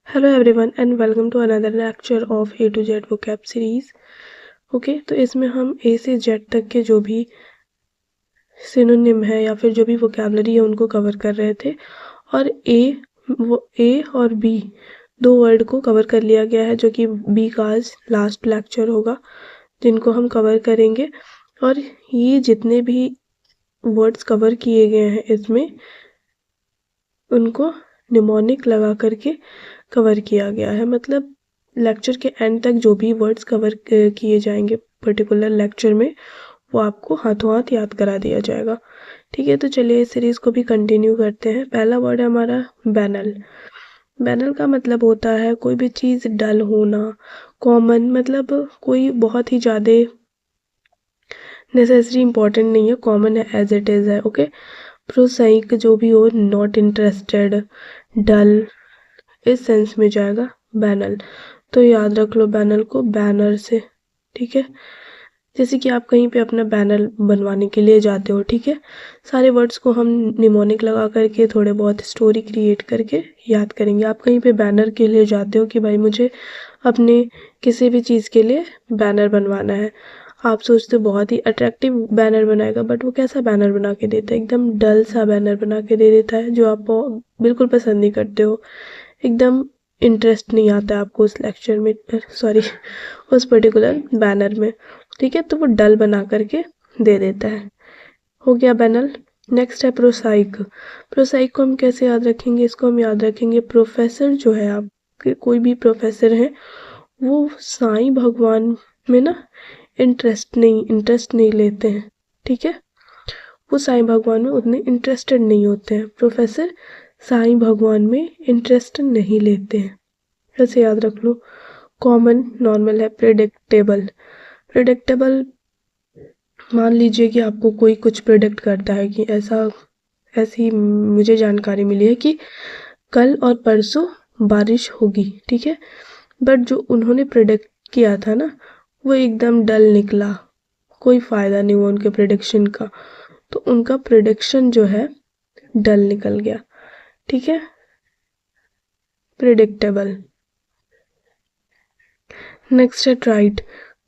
Hello everyone and welcome to another lecture of A to Z vocab series. Okay, तो इसमें हम ए से Z तक के जो भी सिनोनिम है या फिर जो भी वोकैबलरी है उनको कवर कर रहे थे। और ए और बी दो वर्ड को कवर कर लिया गया है, जो कि बी का आज लास्ट लेक्चर होगा जिनको हम कवर करेंगे। और ये जितने भी वर्ड्स कवर किए गए हैं इसमें उनको निमोनिक लगा करके कवर किया गया है। मतलब लेक्चर के एंड तक जो भी वर्ड्स कवर किए जाएंगे पर्टिकुलर लेक्चर में वो आपको हाथों हाथ याद करा दिया जाएगा। ठीक है, तो चलिए इस सीरीज को भी कंटिन्यू करते हैं। पहला वर्ड है हमारा बैनल। बैनल का मतलब होता है कोई भी चीज़ डल होना, कॉमन, मतलब कोई बहुत ही ज़्यादा नेसेसरी इंपॉर्टेंट नहीं है, कॉमन है, एज इट इज़ है। ओके, प्रोसाइक जो भी हो, नॉट इंटरेस्टेड, डल, इस सेंस में जाएगा बैनल। तो याद रख लो बैनल को बैनर से। ठीक है, जैसे कि आप कहीं पे अपना बैनर बनवाने के लिए जाते हो। ठीक है, सारे वर्ड्स को हम निमोनिक लगा करके थोड़े बहुत स्टोरी क्रिएट करके याद करेंगे। आप कहीं पे बैनर के लिए जाते हो कि भाई मुझे अपने किसी भी चीज़ के लिए बैनर बनवाना है। आप सोचते हो बहुत ही अट्रैक्टिव बैनर बनाएगा, बट वो कैसा बैनर बना के देता है? एकदम डल सा बैनर बना के दे देता है जो आप बिल्कुल पसंद नहीं करते हो। एकदम इंटरेस्ट नहीं आता है आपको उस लेक्चर में, सॉरी उस पर्टिकुलर बैनर में। ठीक है, तो वो डल बना करके दे देता है। हो गया बैनल। नेक्स्ट है प्रोसाइक। प्रोसाइक को हम कैसे याद रखेंगे? इसको हम याद रखेंगे प्रोफेसर जो है, आपके कोई भी प्रोफेसर हैं वो साईं भगवान में ना इंटरेस्ट नहीं लेते हैं। ठीक है, वो साईं भगवान में उतने इंटरेस्टेड नहीं होते हैं। प्रोफेसर साईं भगवान में इंटरेस्ट नहीं लेते हैं, ऐसे याद रख लो। कॉमन नॉर्मल है प्रेडिक्टेबल। प्रेडिक्टेबल, मान लीजिए कि आपको कोई कुछ प्रेडिक्ट करता है कि ऐसी मुझे जानकारी मिली है कि कल और परसों बारिश होगी। ठीक है, बट जो उन्होंने प्रेडिक्ट किया था ना वो एकदम डल निकला, कोई फ़ायदा नहीं हुआ उनके प्रेडिक्शन का, तो उनका प्रेडिक्शन जो है डल निकल गया। ठीक है, प्रेडिक्टेबल। नेक्स्ट है ट्राइट।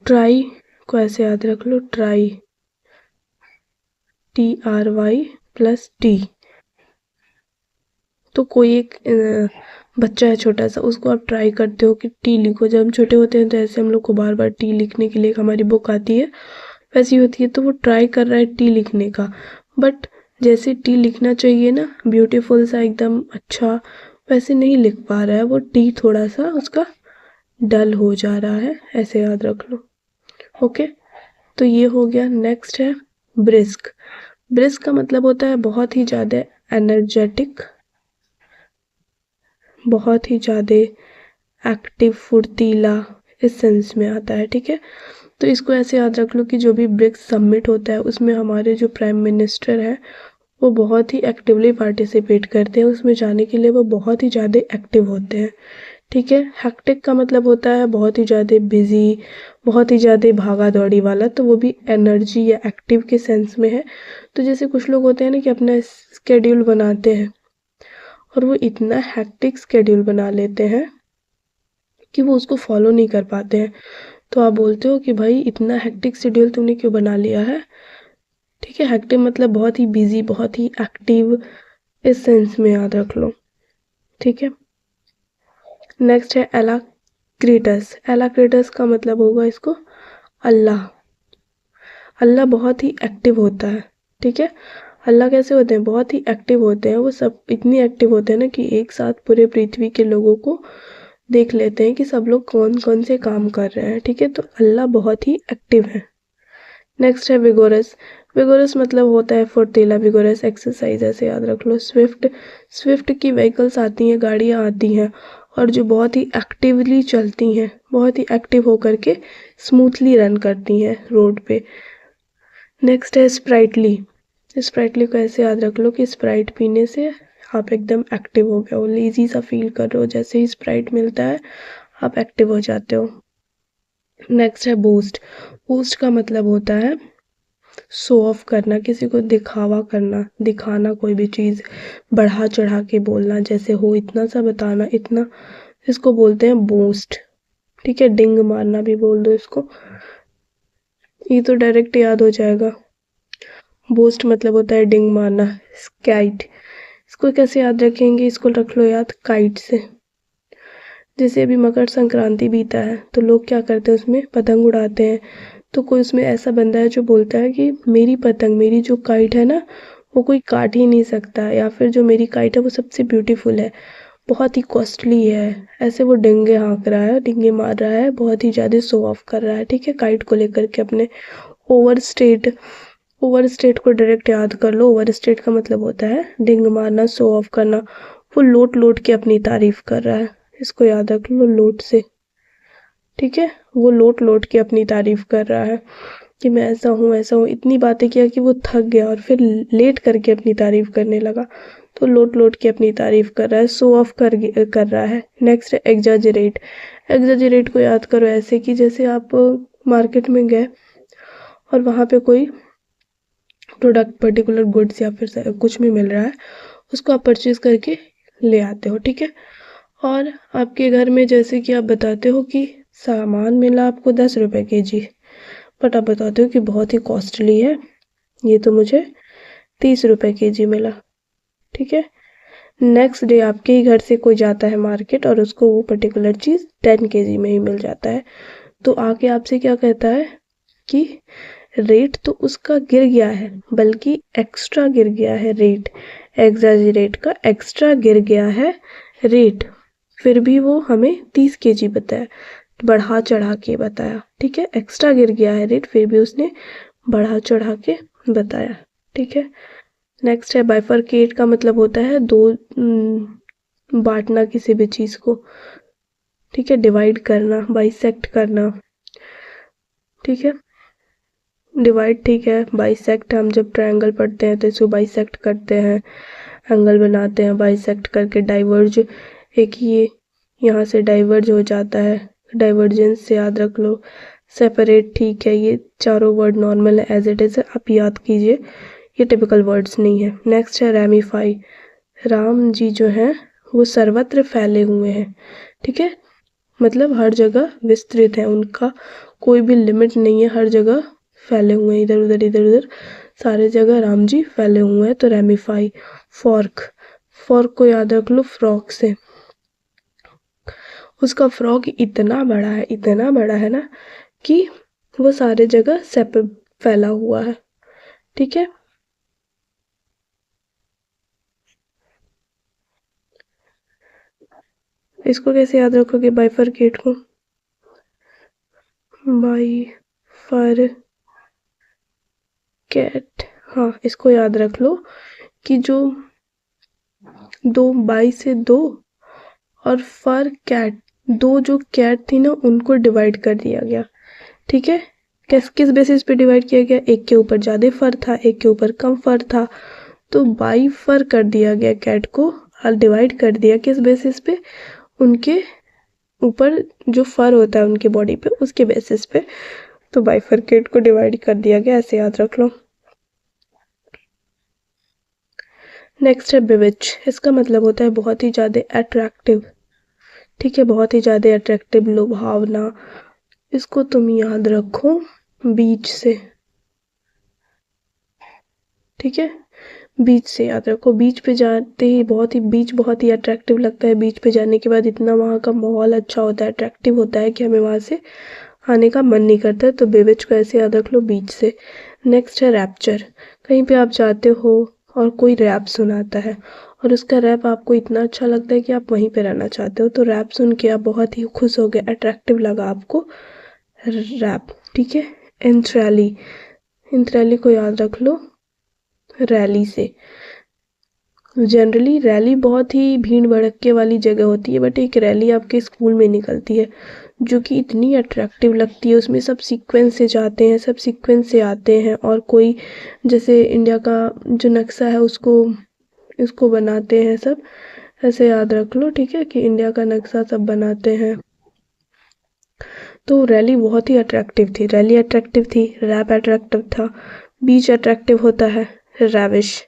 ट्राई को ऐसे याद रख लो, ट्राई, TRY+T। तो कोई एक बच्चा है छोटा सा, उसको आप ट्राई करते हो कि टी लिखो। जब हम छोटे होते हैं तो ऐसे हम लोग को बार बार टी लिखने के लिए एक हमारी बुक आती है वैसी होती है, तो वो ट्राई कर रहा है टी लिखने का, बट जैसे टी लिखना चाहिए ना ब्यूटीफुल सा एकदम अच्छा, वैसे नहीं लिख पा रहा है। वो टी थोड़ा सा उसका डल हो जा रहा है, ऐसे याद रख लो। ओके, तो ये हो गया। नेक्स्ट है ब्रिस्क। ब्रिस्क का मतलब होता है बहुत ही ज़्यादा एनर्जेटिक, बहुत ही ज़्यादा एक्टिव, फुर्तीला, इस सेंस में आता है। ठीक है, तो इसको ऐसे याद रख लो कि जो भी ब्रिक्स सबमिट होता है उसमें हमारे जो प्राइम मिनिस्टर है वो बहुत ही एक्टिवली पार्टिसिपेट करते हैं, उसमें जाने के लिए वो बहुत ही ज़्यादा एक्टिव होते हैं। ठीक है, हेक्टिक का मतलब होता है बहुत ही ज़्यादा बिजी, बहुत ही ज़्यादा भागा दौड़ी वाला, तो वो भी एनर्जी या एक्टिव के सेंस में है। तो जैसे कुछ लोग होते हैं ना कि अपना स्केड्यूल बनाते हैं और वो इतना हेक्टिक स्केड्यूल बना लेते हैं कि वो उसको फॉलो नहीं कर पाते हैं, तो आप बोलते हो कि भाई इतना हेक्टिक शेड्यूल तुमने क्यों बना लिया है। ठीक है, हेक्टिक मतलब बहुत ही बिजी, बहुत ही एक्टिव, इस सेंस में याद रख लो। ठीक है, नेक्स्ट है एलाक्रिटस। एलाक्रिटस का मतलब होगा इसको अल्लाह। अल्लाह बहुत ही एक्टिव होता है। ठीक है, अल्लाह कैसे होते हैं? बहुत ही एक्टिव होते हैं। वो सब इतनी एक्टिव होते हैं ना कि एक साथ पूरे पृथ्वी के लोगों को देख लेते हैं कि सब लोग कौन कौन से काम कर रहे हैं। ठीक है, तो अल्लाह बहुत ही एक्टिव है। नेक्स्ट है विगोरस। विगोरस मतलब होता है फुर्तीला, विगोरस एक्सरसाइज, ऐसे याद रख लो। स्विफ्ट। स्विफ्ट की व्हीकल्स आती हैं, गाड़ियाँ आती हैं और जो बहुत ही एक्टिवली चलती हैं, बहुत ही एक्टिव होकर के स्मूथली रन करती हैं रोड पे। नेक्स्ट है स्प्राइटली। स्प्राइटली को ऐसे याद रख लो कि स्प्राइट पीने से आप एकदम एक्टिव हो गए हो, लेजी सा फील कर रहे हो, जैसे ही स्प्राइट मिलता है आप एक्टिव हो जाते हो। नेक्स्ट है बूस्ट। बूस्ट का मतलब होता है शो ऑफ करना, किसी को दिखावा करना, दिखाना, कोई भी चीज़ बढ़ा चढ़ा के बोलना, जैसे हो इतना सा बताना, इतना इसको बोलते हैं बूस्ट, ठीक है, डिंग मारना भी बोल दो इसको, ये तो डायरेक्ट याद हो जाएगा। बूस्ट मतलब होता है डिंग मारना। काइट, इसको कैसे याद रखेंगे, इसको रख लो याद काइट से। जैसे अभी मकर संक्रांति बीता है तो लोग क्या करते हैं, उसमें पतंग उड़ाते हैं, तो कोई उसमें ऐसा बंदा है जो बोलता है कि मेरी पतंग, मेरी जो काइट है ना, वो कोई काट ही नहीं सकता, या फिर जो मेरी काइट है वो सबसे ब्यूटीफुल है, बहुत ही कॉस्टली है। ऐसे वो डिंगे हाँक रहा है, डिंगे मार रहा है, बहुत ही ज़्यादा शो ऑफ कर रहा है, ठीक है, काइट को लेकर के अपने। ओवर स्टेट, ओवर स्टेट को डायरेक्ट याद कर लो। ओवर स्टेट का मतलब होता है डिंग मारना, शो ऑफ करना। वो लोट लोट के अपनी तारीफ कर रहा है, इसको याद रख लो लोट से, ठीक है, वो लोट लोट के अपनी तारीफ कर रहा है कि मैं ऐसा हूँ ऐसा हूँ, इतनी बातें किया कि वो थक गया और फिर लेट करके अपनी तारीफ करने लगा। तो लोट लोट के अपनी तारीफ कर रहा है, शो ऑफ कर रहा है। नेक्स्ट है एग्जाजरेट। एग्जाजरेट को याद करो ऐसे कि जैसे आप मार्केट में गए और वहाँ पे कोई प्रोडक्ट, पर्टिकुलर गुड्स या फिर कुछ भी मिल रहा है, उसको आप परचेज करके ले आते हो, ठीक है, और आपके घर में जैसे कि आप बताते हो कि सामान मिला आपको 10 रुपए kg, बट आप बताते हो कि बहुत ही कॉस्टली है, ये तो मुझे 30 रुपए kg मिला, ठीक है। नेक्स्ट डे आपके ही घर से कोई जाता है मार्केट और उसको वो पर्टिकुलर चीज़ 10 kg में ही मिल जाता है, तो आके आपसे क्या कहता है कि रेट तो उसका गिर गया है, बल्कि एक्स्ट्रा गिर गया है रेट, एग्जैजरेट का एक्स्ट्रा गिर गया है रेट, फिर भी वो हमें 30 kg बताया, बढ़ा चढ़ा के बताया, ठीक है, एक्स्ट्रा गिर गया है रेट, फिर भी उसने बढ़ा चढ़ा के बताया, ठीक है। नेक्स्ट है बाइफरकेट का मतलब होता है दो, बांटना किसी भी चीज़ को, ठीक है, डिवाइड करना, बाइसेक्ट करना, ठीक है, डिवाइड, ठीक है, बाइसेक्ट हम जब ट्रायंगल पढ़ते हैं तो इसको बाइसेक्ट करते हैं, एंगल बनाते हैं, बाइसेक्ट करके डाइवर्ज, एक ये यहाँ से डाइवर्ज हो जाता है, डाइवर्जेंस से याद रख लो। सेपरेट, ठीक है, ये चारों वर्ड नॉर्मल है, एज इट इज़ आप याद कीजिए, ये टिपिकल वर्ड्स नहीं है। नेक्स्ट है रैमिफाई। राम जी जो हैं वो सर्वत्र फैले हुए हैं, ठीक है, मतलब हर जगह विस्तृत है, उनका कोई भी लिमिट नहीं है, हर जगह फैले हुए हैं, इधर उधर इधर उधर सारे जगह राम जी फैले हुए हैं, तो रैमिफाई। फॉर्क, फॉर्क को याद रख लो फ्रॉक से, उसका फ्रॉक इतना बड़ा है ना कि वो सारे जगह फैला हुआ है, ठीक है। इसको कैसे याद रखोगे बाइफरकेट को, बाइफरकेट, हाँ, इसको याद रख लो कि जो दो बाई से दो और फर कैट, दो जो कैट थी ना उनको डिवाइड कर दिया गया, ठीक है। किस किस बेसिस पे डिवाइड किया गया, एक के ऊपर ज़्यादा फर था, एक के ऊपर कम फर था, तो बाई फर कर दिया गया कैट को, और डिवाइड कर दिया किस बेसिस पे, उनके ऊपर जो फर होता है उनके बॉडी पे, उसके बेसिस पे, तो बाइफरकेट को डिवाइड कर दिया गया, ऐसे याद रख लो। नेक्स्ट है बिविच। इसका मतलब होता है बहुत ही ज़्यादा अट्रैक्टिव, ठीक है, बहुत ही ज़्यादा अट्रैक्टिव, लुभावना, इसको तुम याद रखो बीच से, ठीक है, बीच से याद रखो। बीच पे जाते ही बीच बहुत ही अट्रैक्टिव लगता है, बीच पे जाने के बाद इतना वहाँ का माहौल अच्छा होता है, अट्रैक्टिव होता है कि हमें वहाँ से आने का मन नहीं करता है, तो बेविच को ऐसे याद रख लो बीच से। नेक्स्ट है रैप्चर। कहीं पे आप जाते हो और कोई रैप सुनाता है और उसका रैप आपको इतना अच्छा लगता है कि आप वहीं पे रहना चाहते हो, तो रैप सुन के आप बहुत ही खुश हो गए, अट्रैक्टिव लगा आपको रैप, ठीक है। एंथ्रैली, एंथ्रैली को याद रख लो रैली से। जनरली रैली बहुत ही भीड़ भड़के वाली जगह होती है, बट एक रैली आपके स्कूल में निकलती है जो कि इतनी अट्रैक्टिव लगती है, उसमें सब सीक्वेंस से जाते हैं, सब सीक्वेंस से आते हैं, और कोई जैसे इंडिया का जो नक्शा है उसको इसको बनाते हैं सब, ऐसे याद रख लो, ठीक है, कि इंडिया का नक्शा सब बनाते हैं। तो रैली बहुत ही अट्रैक्टिव थी, रैली अट्रैक्टिव थी, रैप अट्रैक्टिव था, बीच अट्रैक्टिव होता है, रैविश,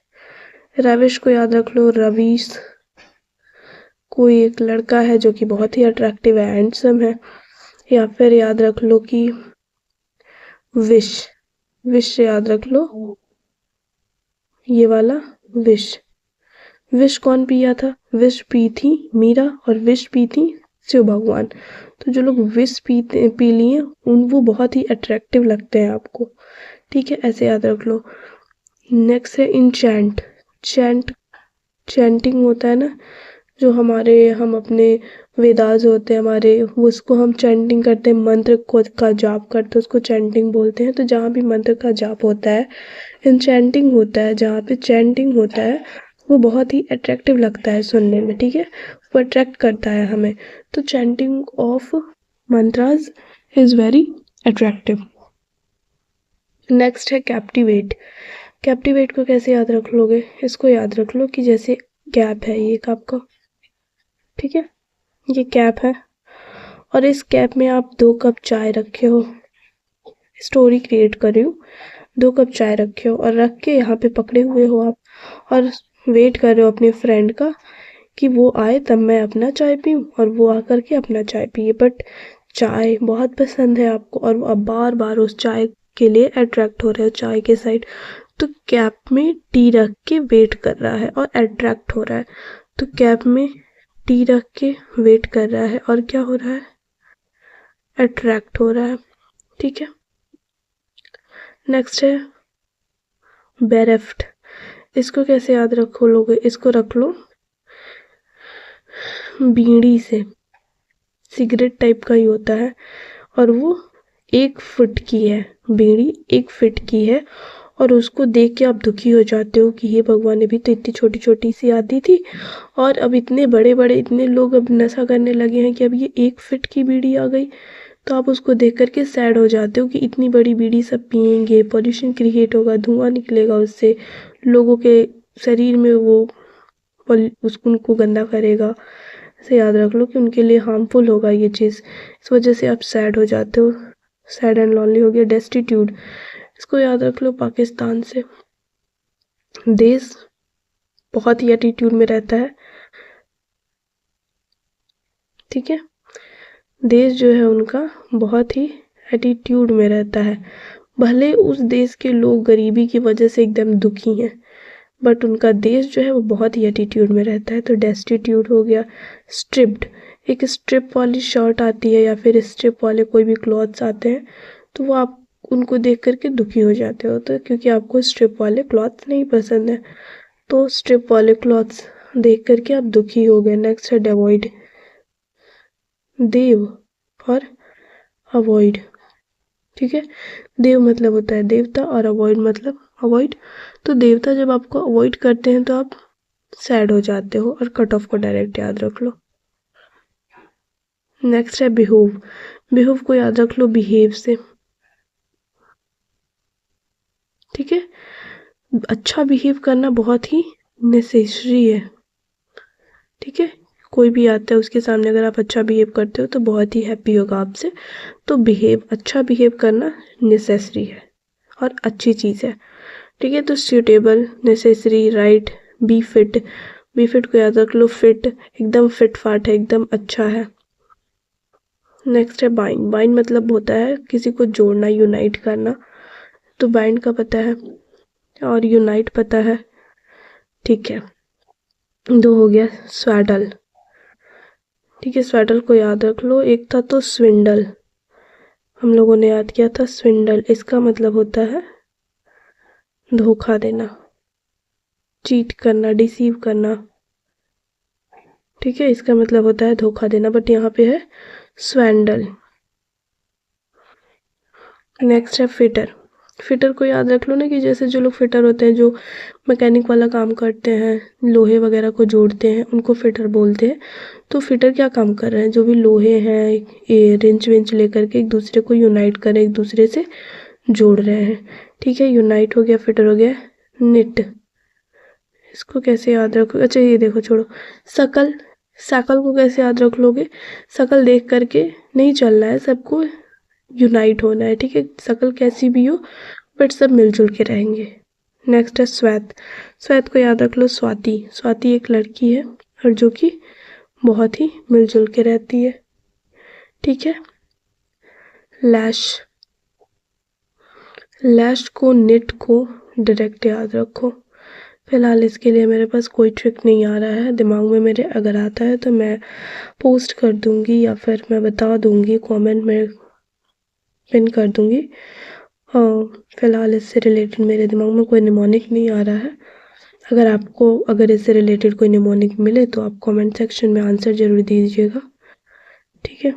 रैविश को याद रख लो रवीश, कोई एक लड़का है जो कि बहुत ही अट्रैक्टिव है, हैंडसम है। या फिर याद रख लो कि विश, विश याद रख लो, ये वाला विश। विश कौन पिया था? विश पी थी मीरा और विश पी थी शिव भगवान। तो जो लोग विश पी लिए उन वो बहुत ही अट्रैक्टिव लगते हैं आपको, ठीक है, ऐसे याद रख लो। नेक्स्ट है इंचैंट। चैंटिंग होता है ना, जो हम अपने वेदास होते हैं हमारे, उसको हम चैंटिंग करते हैं, मंत्र को का जाप करते हैं, उसको चैंटिंग बोलते हैं। तो जहाँ भी मंत्र का जाप होता है, इंचैंटिंग होता है, जहाँ पे चैंटिंग होता है, वो बहुत ही अट्रैक्टिव लगता है सुनने में, ठीक है, वो अट्रैक्ट करता है हमें। तो chanting of mantras is very attractive. Next है कैप्टिवेट। कैप्टिवेट को कैसे याद रख लोगे? इसको याद रख लो कि जैसे कैप है, ये एक आपका, ठीक है, ये कैप है और इस कैप में आप 2 कप चाय रखे हो, स्टोरी क्रिएट कर रही हूँ। 2 कप चाय रखे हो और रख के यहाँ पे पकड़े हुए हो आप और वेट कर रहे हो अपने फ्रेंड का कि वो आए तब मैं अपना चाय पीऊँ और वो आकर के अपना चाय पिए। बट चाय बहुत पसंद है आपको और आप बार बार उस चाय के लिए अट्रैक्ट हो रहे हो, चाय के साइड। तो कैप में टी रख के वेट कर रहा है और अट्रैक्ट हो रहा है। तो कैप में टी रख के वेट कर रहा है और क्या हो रहा है? अट्रैक्ट हो रहा है, ठीक है। नेक्स्ट है बेरेफ्ट। इसको कैसे याद रखो लोगे? इसको रख लो बीड़ी से, सिगरेट टाइप का ही होता है और वो 1 फुट की है, बीड़ी 1 फुट की है और उसको देख के आप दुखी हो जाते हो कि हे भगवान, अभी तो इतनी छोटी छोटी सी आती थी और अब इतने बड़े बड़े इतने लोग अब नशा करने लगे हैं कि अब ये 1 फुट की बीड़ी आ गई। तो आप उसको देख करके सैड हो जाते हो कि इतनी बड़ी बीड़ी सब पियेंगे, पॉल्यूशन क्रिएट होगा, धुआं निकलेगा उससे, लोगों के शरीर में वो उसको उनको गंदा करेगा। ऐसे याद रख लो कि उनके लिए हार्मफुल होगा ये चीज़, इस वजह से आप सैड हो जाते हो। सैड एंड लॉन्ली हो गया। डेस्टिट्यूड, इसको याद रख लो पाकिस्तान से। देश बहुत ही एटीट्यूड में रहता है, ठीक है, देश जो है उनका बहुत ही एटीट्यूड में रहता है। भले उस देश के लोग गरीबी की वजह से एकदम दुखी हैं बट उनका देश जो है वो बहुत ही एटीट्यूड में रहता है। तो डेस्टिट्यूड हो गया। स्ट्रिप्ड, एक स्ट्रिप वाली शर्ट आती है या फिर स्ट्रिप वाले कोई भी क्लॉथ्स आते हैं तो वो आप उनको देख करके दुखी हो जाते हो, तो क्योंकि आपको स्ट्रिप वाले क्लॉथ्स नहीं पसंद है, तो स्ट्रिप वाले क्लॉथ्स देख करके आप दुखी हो गए। नेक्स्ट है डेवॉइड। देव और अवॉइड, ठीक है, देव मतलब होता है देवता और अवॉइड मतलब अवॉइड। तो देवता जब आपको अवॉइड करते हैं तो आप सैड हो जाते हो और कट ऑफ को डायरेक्ट याद रख लो। नेक्स्ट है बिहेव। बिहेव को याद रख लो बिहेव से, ठीक है, अच्छा बिहेव करना बहुत ही नेसेसरी है, ठीक है, कोई भी आता है उसके सामने अगर आप अच्छा बिहेव करते हो तो बहुत ही हैप्पी होगा आपसे। तो बिहेव, अच्छा बिहेव करना नेसेसरी है और अच्छी चीज़ है, ठीक है। तो suitable, necessary, right, be fit. Be fit को याद रख लो, फिट एकदम फिट फाट है, एकदम अच्छा है। नेक्स्ट है बाइंड। बाइंड मतलब होता है किसी को जोड़ना, यूनाइट करना। तो बाइंड का पता है और यूनाइट पता है, ठीक है। 2 हो गया। स्वैडल, ठीक है, स्वैडल को याद रख लो। एक था तो स्विंडल, हम लोगों ने याद किया था स्विंडल, इसका मतलब होता है धोखा देना, चीट करना, डिसीव करना, ठीक है, इसका मतलब होता है धोखा देना, बट यहाँ पे है स्वैंडल। नेक्स्ट है फिटर। फिटर को याद रख लो ना कि जैसे जो लोग फिटर होते हैं, जो मैकेनिक वाला काम करते हैं, लोहे वगैरह को जोड़ते हैं, उनको फिटर बोलते हैं। तो फिटर क्या काम कर रहे हैं? जो भी लोहे हैं ये रिंच विंच लेकर के एक दूसरे को यूनाइट कर, एक दूसरे से जोड़ रहे हैं, ठीक है। यूनाइट हो गया, फिटर हो गया। निट, इसको कैसे याद रखो? अच्छा ये देखो, छोड़ो। शकल, शकल को कैसे याद रख लोगे? शकल देख करके नहीं चलना है, सबको यूनाइट होना है, ठीक है, शकल कैसी भी हो बट सब मिलजुल के रहेंगे। नेक्स्ट है श्वेत। श्वेत को याद रख लो स्वाति। स्वाति एक लड़की है और जो कि बहुत ही मिलजुल के रहती है, ठीक है। लैश, लैश को निट को डायरेक्ट याद रखो। फिलहाल इसके लिए मेरे पास कोई ट्रिक नहीं आ रहा है दिमाग में मेरे, अगर आता है तो मैं पोस्ट कर दूंगी या फिर मैं बता दूंगी, कमेंट में पिन कर दूंगी। फिलहाल इससे रिलेटेड मेरे दिमाग में कोई निमोनिक नहीं आ रहा है। अगर आपको अगर इससे रिलेटेड कोई निमोनिक मिले तो आप कमेंट सेक्शन में आंसर जरूर दीजिएगा, ठीक है।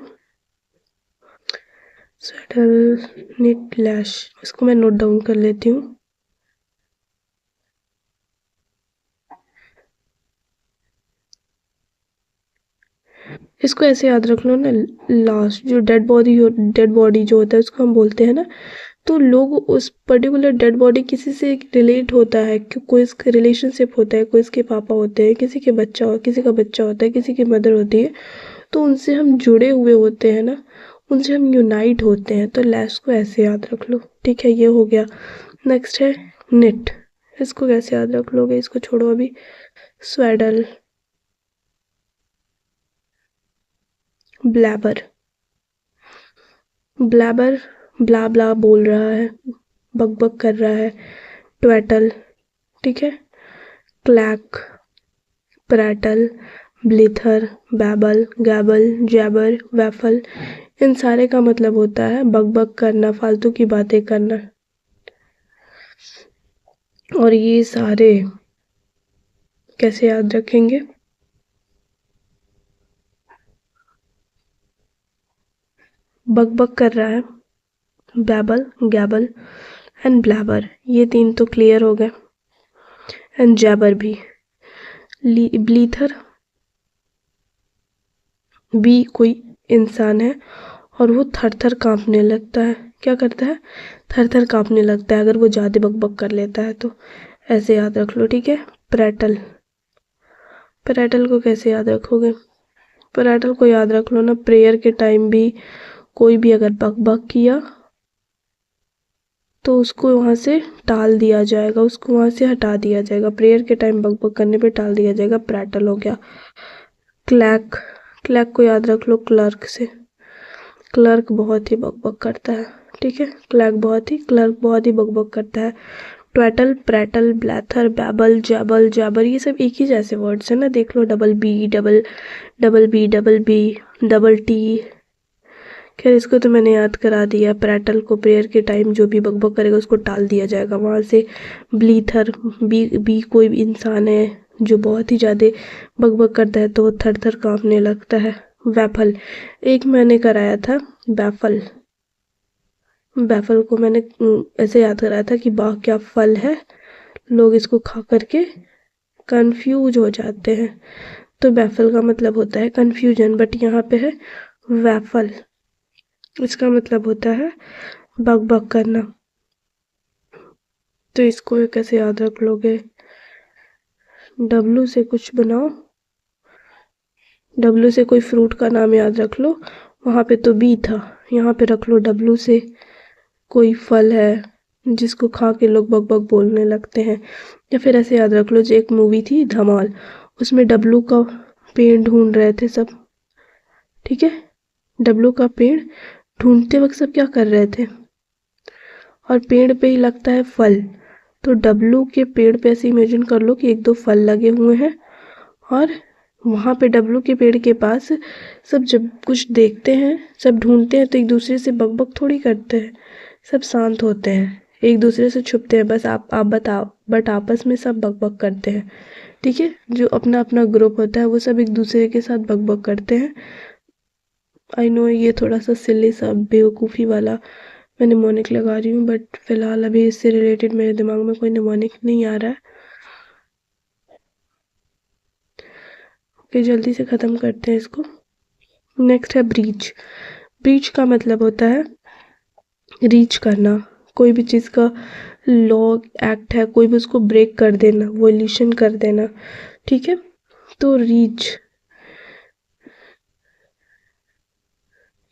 स्वेडल निट लैश, इसको मैं नोट डाउन कर लेती हूँ। इसको ऐसे याद रख लो ना, लास्ट जो डेड बॉडी जो होता है उसको हम बोलते हैं ना, तो लोग उस पर्टिकुलर डेड बॉडी किसी से रिलेट होता है, कोई इसका रिलेशनशिप होता है, कोई इसके पापा होते हैं, किसी का बच्चा होता है, किसी की मदर होती है, तो उनसे हम जुड़े हुए होते हैं ना, उनसे हम यूनाइट होते हैं। तो लैश को ऐसे याद रख लो, ठीक है। ये हो गया। नेक्स्ट है निट, इसको कैसे याद रख लोगे, इसको छोड़ो अभी। स्वेडल, ब्लैबर, ब्लैबर ब्ला ब्ला बोल रहा है, बक बक कर रहा है, ट्वेटल, ठीक है। क्लैक, प्रैटल, ब्लिथर, बैबल, गैबल, जैबर, वैफल, इन सारे का मतलब होता है बक बक करना, फालतू की बातें करना। और ये सारे कैसे याद रखेंगे, बक बक कर रहा है, बैबल, गैबल एंड ब्लैबर, ये तीन तो क्लियर हो गए। एंड जैबर भी। ब्लीथर भी कोई इंसान है और वो थर थर कांपने लगता है। क्या करता है, थर थर कांपने लगता है अगर वो ज़्यादा बक बक कर लेता है तो, ऐसे याद रख लो, ठीक है। प्रैटल, प्रैटल को कैसे याद रखोगे, प्रैटल को याद रख लो ना, प्रेयर के टाइम भी कोई भी अगर बक बक किया तो उसको वहाँ से टाल दिया जाएगा, उसको वहाँ से हटा दिया जाएगा, प्रेयर के टाइम बक बक करने पे टाल दिया जाएगा, प्रैटल हो गया। क्लैक, क्लैक को याद रख लो क्लर्क से, क्लर्क बहुत ही बक बक करता है, ठीक है। क्लर्क बहुत ही बक बक करता है। ट्वेटल, प्रैटल, ब्लैथर, बैबल, जैबल, जैबर, ये सब एक ही जैसे वर्ड्स है ना, देख लो, double B double B double T. खैर इसको तो मैंने याद करा दिया। प्रैटल को प्रेयर के टाइम जो भी बकबक करेगा उसको टाल दिया जाएगा वहाँ से। ब्लीथर, बी कोई भी इंसान है जो बहुत ही ज़्यादा बकबक करता है तो वो थर थर काँपने लगता है। वैफल, एक मैंने कराया था बैफल, बैफल को मैंने ऐसे याद कराया था कि बाह क्या फल है, लोग इसको खा करके कंफ्यूज हो जाते हैं, तो बैफल का मतलब होता है कंफ्यूजन, बट यहाँ पे है वैफल, इसका मतलब होता है बक बक करना। तो इसको कैसे याद रख लोगे, डब्लू से कुछ बनाओ, डब्लू से कोई फ्रूट का नाम याद रख लो, वहाँ पे तो बी था, यहाँ पे रख लो डब्लू से कोई फल है जिसको खा के लोग बक बक बोलने लगते हैं। या फिर ऐसे याद रख लो, जो एक मूवी थी धमाल, उसमें डब्लू का पेड़ ढूंढ रहे थे सब, ठीक है। डब्लू का पेड़ ढूंढते वक्त सब क्या कर रहे थे, और पेड़ पे ही लगता है फल, तो डब्लू के पेड़ पे ऐसे इमेजिन कर लो कि एक दो फल लगे हुए हैं, और वहाँ पे डब्लू के पेड़ के पास सब जब कुछ देखते हैं, सब ढूंढते हैं, तो एक दूसरे से बक बक थोड़ी करते हैं, सब शांत होते हैं, एक दूसरे से छुपते हैं, बस आप बताओ, बट आपस में सब बक बक करते हैं, ठीक है। जो अपना अपना ग्रुप होता है वो सब एक दूसरे के साथ बक बक करते हैं। आई नो ये थोड़ा सा सिली सा बेवकूफ़ी वाला मैं निमोनिक लगा रही हूँ, बट फिलहाल अभी इससे रिलेटेड मेरे दिमाग में कोई निमोनिक नहीं आ रहा है। ओके, जल्दी से ख़त्म करते हैं इसको। नेक्स्ट है ब्रीच, ब्रीच का मतलब होता है रीच करना, कोई भी चीज़ का लॉ एक्ट है, कोई भी उसको ब्रेक कर देना, वोल्यूशन कर देना, ठीक है। तो रीच,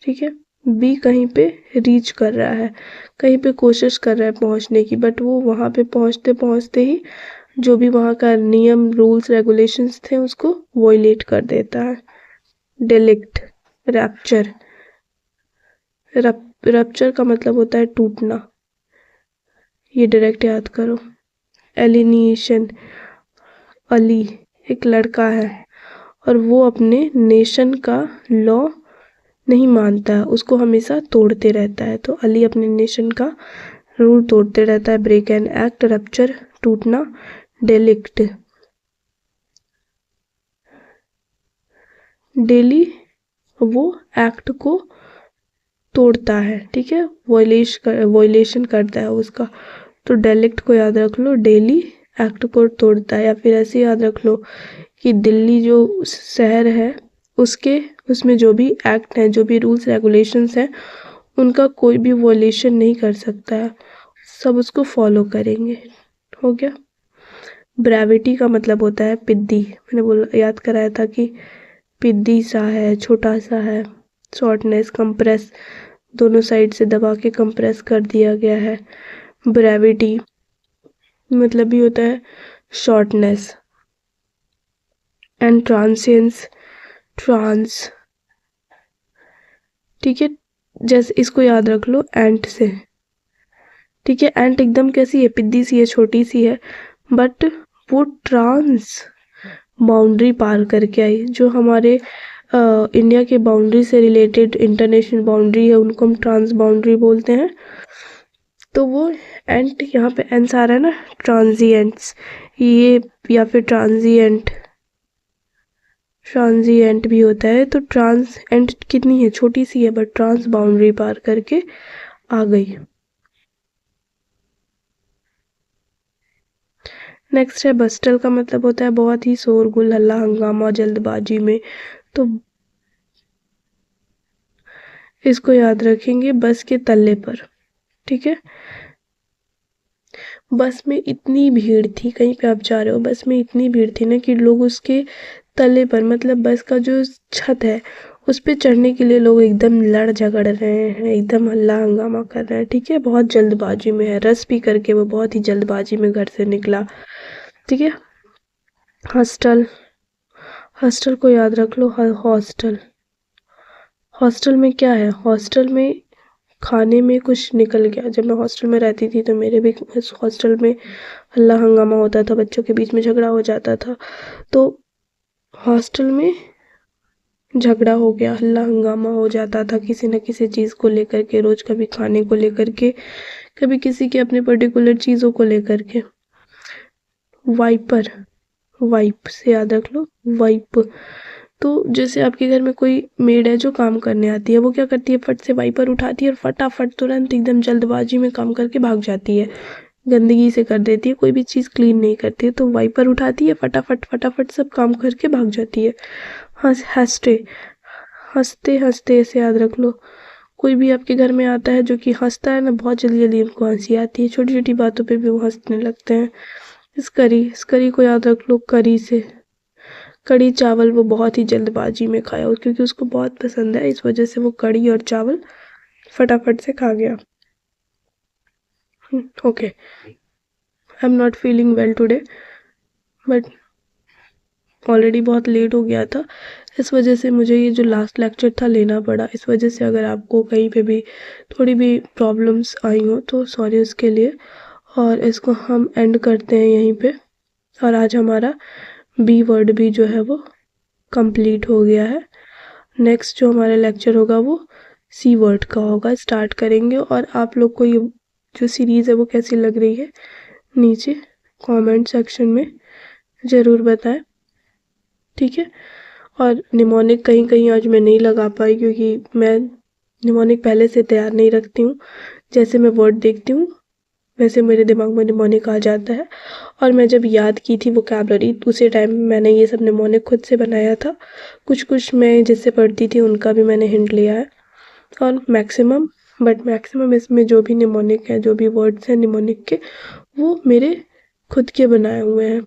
ठीक है, बी कहीं पे रीच कर रहा है, कहीं पे कोशिश कर रहा है पहुंचने की, बट वो वहाँ पे पहुंचते पहुंचते ही जो भी वहाँ का नियम रूल्स रेगुलेशंस थे उसको वॉयलेट कर देता है, डेलिक्ट, रैप्चर, रप्चर का मतलब होता है टूटना, ये डायरेक्ट याद करो। एलिनिएशन, अली एक लड़का है और वो अपने नेशन का लॉ नहीं मानता है, उसको हमेशा तोड़ते रहता है, तो अली अपने नेशन का रूल तोड़ते रहता है। ब्रेक एन एक्ट, रप्चर टूटना, डेलिक्ट डेली वो एक्ट को तोड़ता है, ठीक है, वॉयलेशन करता है उसका, तो डेलिक्ट को याद रख लो, डेली एक्ट को तोड़ता है। या फिर ऐसे याद रख लो कि दिल्ली जो शहर है उसमें जो भी एक्ट हैं, जो भी रूल्स रेगुलेशंस हैं, उनका कोई भी वॉयलेशन नहीं कर सकता है, सब उसको फॉलो करेंगे। हो गया। ब्रेविटी का मतलब होता है पिद्दी, मैंने बोला याद कराया था कि पिद्दी सा है, छोटा सा है। शॉर्टनेस, कंप्रेस, दोनों साइड से दबा के कंप्रेस कर दिया गया है। ब्रेविटी मतलब भी होता है शॉर्टनेस। एंड ट्रांसियंस, ट्रांस, ठीक है, जैसे इसको याद रख लो एंट से, ठीक है। एंट एकदम कैसी है, पिद्दी सी है, छोटी सी है, बट वो ट्रांस बाउंड्री पार करके आई। जो हमारे इंडिया के बाउंड्री से रिलेटेड इंटरनेशनल बाउंड्री है, उनको हम ट्रांस बाउंड्री बोलते हैं। तो वो एंट यहाँ पे एंस आ रहा है ना, ट्रांजिएंट्स, ये या फिर ट्रांजिएंट, ट्रांजिएंट भी होता है। तो ट्रांस एंट कितनी है, छोटी सी है, बट ट्रांस बाउंड्री पार करके आ गई। नेक्स्ट है बस्टल का मतलब होता है बहुत ही शोरगुल, हल्ला हंगामा, जल्दबाजी में। तो इसको याद रखेंगे बस के तल्ले पर, ठीक है। बस में इतनी भीड़ थी, कहीं पे आप जा रहे हो, बस में इतनी भीड़ थी ना कि लोग उसके तले पर, मतलब बस का जो छत है उस पे चढ़ने के लिए लोग एकदम लड़ झगड़ रहे हैं, एकदम हल्ला हंगामा कर रहे हैं, ठीक है। बहुत जल्दबाजी में है, रस पी करके वो बहुत ही जल्दबाजी में घर से निकला, ठीक है। हॉस्टल, हॉस्टल को याद रख लो, हॉस्टल, हॉस्टल में क्या है, हॉस्टल में खाने में कुछ निकल गया। जब मैं हॉस्टल में रहती थी तो मेरे भी हॉस्टल में हल्ला हंगामा होता था, बच्चों के बीच में झगड़ा हो जाता था, तो हॉस्टल में झगड़ा हो गया, हल्ला हंगामा हो जाता था किसी न किसी चीज़ को लेकर के, रोज कभी खाने को लेकर के, कभी किसी के अपने पर्टिकुलर चीज़ों को लेकर के। वाइपर, वाइप से याद रख लो, वाइप। तो जैसे आपके घर में कोई मेड है जो काम करने आती है, वो क्या करती है, फट से वाइपर उठाती है और फटाफट तुरंत एकदम जल्दबाजी में काम करके भाग जाती है, गंदगी से कर देती है, कोई भी चीज़ क्लीन नहीं करती है, तो वाइपर उठाती है, फटाफट फटाफट सब काम करके भाग जाती है। हंसते, हंसते हंसते ऐसे याद रख लो, कोई भी आपके घर में आता है जो कि हंसता है ना, बहुत जल्दी जल्दी उनको हंसी आती है, छोटी छोटी बातों पे भी वो हंसने लगते हैं। स्करी को याद रख लो, करी से, कड़ी चावल वो बहुत ही जल्दबाजी में खाया, क्योंकि उसको बहुत पसंद है, इस वजह से वो कड़ी और चावल फटाफट से खा गया। Okay, I am not feeling well today, but already बहुत लेट हो गया था, इस वजह से मुझे ये जो लास्ट लेक्चर था लेना पड़ा। इस वजह से अगर आपको कहीं पे भी थोड़ी भी प्रॉब्लम्स आई हो तो सॉरी उसके लिए, और इसको हम एंड करते हैं यहीं पे। और आज हमारा बी वर्ड भी जो है वो कंप्लीट हो गया है। नेक्स्ट जो हमारा लेक्चर होगा वो सी वर्ड का होगा, स्टार्ट करेंगे। और आप लोग को ये जो सीरीज़ है वो कैसी लग रही है नीचे कमेंट सेक्शन में ज़रूर बताएं, ठीक है। और निमोनिक कहीं कहीं आज मैं नहीं लगा पाई, क्योंकि मैं निमोनिक पहले से तैयार नहीं रखती हूँ, जैसे मैं वर्ड देखती हूँ वैसे मेरे दिमाग में निमोनिक आ जाता है। और मैं जब याद की थी वोकैबलरी उसी टाइम मैंने ये सब निमोनिक खुद से बनाया था, कुछ कुछ मैं जिससे पढ़ती थी उनका भी मैंने हिंट लिया है। और मैक्सिमम इसमें जो भी निमोनिक है, जो भी वर्ड्स हैं निमोनिक के, वो मेरे खुद के बनाए हुए हैं।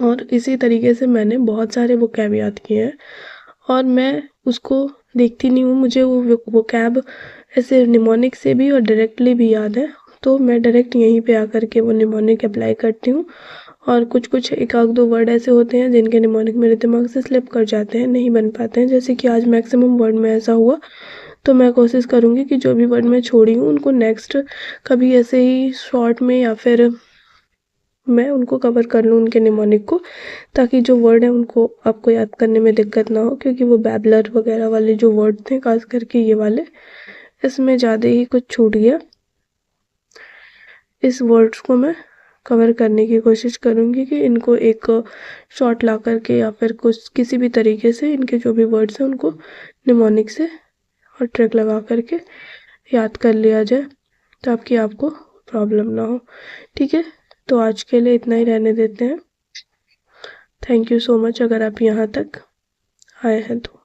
और इसी तरीके से मैंने बहुत सारे वोकैब याद किए हैं, और मैं उसको देखती नहीं हूँ, मुझे वो कैब ऐसे निमोनिक से भी और डायरेक्टली भी याद है, तो मैं डायरेक्ट यहीं पे आकर के वो निमोनिक अप्लाई करती हूँ और कुछ कुछ एक आध दो वर्ड ऐसे होते हैं जिनके निमोनिक मेरे दिमाग से स्लिप कर जाते हैं, नहीं बन पाते हैं, जैसे कि आज मैक्सिमम वर्ड में ऐसा हुआ। तो मैं कोशिश करूँगी कि जो भी वर्ड मैं छोड़ी हूँ उनको नेक्स्ट कभी ऐसे ही शॉर्ट में या फिर मैं उनको कवर कर लूँ उनके निमोनिक को, ताकि जो वर्ड है उनको आपको याद करने में दिक्कत ना हो, क्योंकि वो बैबलर वगैरह वाले जो वर्ड थे खास करके ये वाले, इसमें ज़्यादा ही कुछ छूट गया। इस वर्ड्स को मैं कवर करने की कोशिश करूँगी कि इनको एक शॉर्ट ला करके या फिर कुछ किसी भी तरीके से इनके जो भी वर्ड्स हैं उनको निमोनिक से और ट्रिक लगा करके याद कर लिया जाए, ताकि आपको प्रॉब्लम ना हो। ठीक है, तो आज के लिए इतना ही रहने देते हैं। थैंक यू सो मच अगर आप यहाँ तक आए हैं तो।